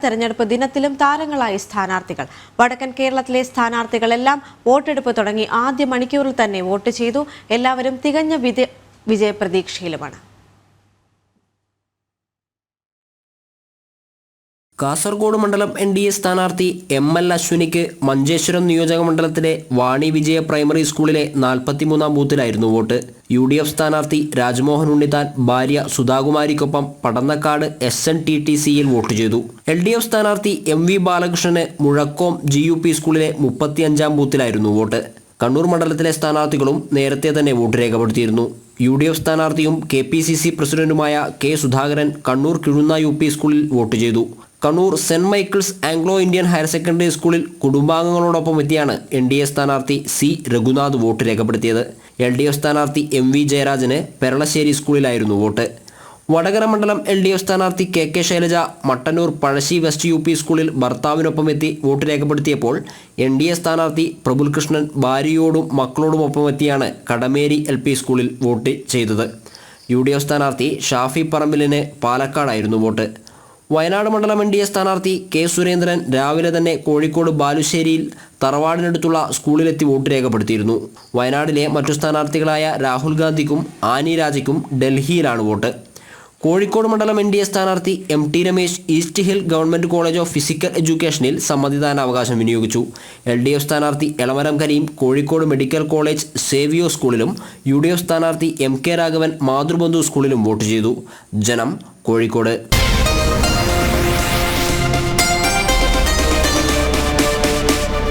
തെരഞ്ഞെടുപ്പ് ദിനത്തിലും താരങ്ങളായി സ്ഥാനാർത്ഥികൾ. വടക്കൻ കേരളത്തിലെ സ്ഥാനാർത്ഥികളെല്ലാം വോട്ടെടുപ്പ് തുടങ്ങി ആദ്യ മണിക്കൂറിൽ തന്നെ വോട്ട് ചെയ്തു. എല്ലാവരും തികഞ്ഞ വിജയപ്രതീക്ഷയിലുമാണ്. കാസർഗോഡ് മണ്ഡലം NDA സ്ഥാനാർത്ഥി ML അശ്വിനിക്ക് മഞ്ചേശ്വരം നിയോജക മണ്ഡലത്തിലെ വാണി വിജയ പ്രൈമറി സ്കൂളിലെ 43-ാം ബൂത്തിലായിരുന്നു വോട്ട്. UDF സ്ഥാനാർത്ഥി രാജ്മോഹൻ ഉണ്ണിത്താൻ ഭാര്യ സുധാകുമാരിക്കൊപ്പം പടന്നക്കാട് SNTTCയിൽ വോട്ട് ചെയ്തു. LDF സ്ഥാനാർത്ഥി MV ബാലകൃഷ്ണന് മുഴക്കോം GUP സ്കൂളിലെ 35-ാം ബൂത്തിലായിരുന്നു വോട്ട്. കണ്ണൂർ മണ്ഡലത്തിലെ സ്ഥാനാർത്ഥികളും നേരത്തെ തന്നെ വോട്ട് രേഖപ്പെടുത്തിയിരുന്നു. UDF സ്ഥാനാർത്ഥിയും KPCC പ്രസിഡന്റുമായ K സുധാകരൻ കണ്ണൂർ കിഴുന്ന UP സ്കൂളിൽ വോട്ട് ചെയ്തു. Kannur saint Michael's Anglo Indian higher secondary സ്കൂളിൽ കുടുംബാംഗങ്ങളോടൊപ്പം എത്തിയാണ് NDA സ്ഥാനാർത്ഥി C രഘുനാഥ് വോട്ട് രേഖപ്പെടുത്തിയത്. LDF സ്ഥാനാർത്ഥി MV ജയരാജന് പെരളശ്ശേരി സ്കൂളിലായിരുന്നു വോട്ട്. വടകര മണ്ഡലം LDF സ്ഥാനാർത്ഥി KK Shailaja Mattannur Pazhassi west UP സ്കൂളിൽ ഭർത്താവിനൊപ്പം എത്തി വോട്ട് രേഖപ്പെടുത്തിയപ്പോൾ NDA സ്ഥാനാർത്ഥി പ്രഫുൽകൃഷ്ണൻ ഭാര്യയോടും മക്കളോടുമൊപ്പം എത്തിയാണ് കടമേരി LP സ്കൂളിൽ വോട്ട് ചെയ്തത്. UDF സ്ഥാനാർത്ഥി ഷാഫി പറമ്പിലിന് പാലക്കാടായിരുന്നു വോട്ട്. വയനാട് മണ്ഡലം NDA സ്ഥാനാർത്ഥി K സുരേന്ദ്രൻ രാവിലെ തന്നെ കോഴിക്കോട് ബാലുശ്ശേരിയിൽ തറവാടിനടുത്തുള്ള സ്കൂളിലെത്തി വോട്ട് രേഖപ്പെടുത്തിയിരുന്നു. വയനാട്ടിലെ മറ്റു സ്ഥാനാർത്ഥികളായ രാഹുൽ ഗാന്ധിക്കും ആനി രാജയ്ക്കും ഡൽഹിയിലാണ് വോട്ട്. കോഴിക്കോട് മണ്ഡലം NDA സ്ഥാനാർത്ഥി MT Ramesh East Hill government college of physical എഡ്യൂക്കേഷനിൽ സമ്മതിദാനാവകാശം വിനിയോഗിച്ചു. LDF സ്ഥാനാർത്ഥി Elamaram Kareem Kozhikode medical college Savio സ്കൂളിലും UDF സ്ഥാനാർത്ഥി MK രാഘവൻ മാതൃബന്ധു സ്കൂളിലും വോട്ട് ചെയ്തു. ജനം, കോഴിക്കോട്.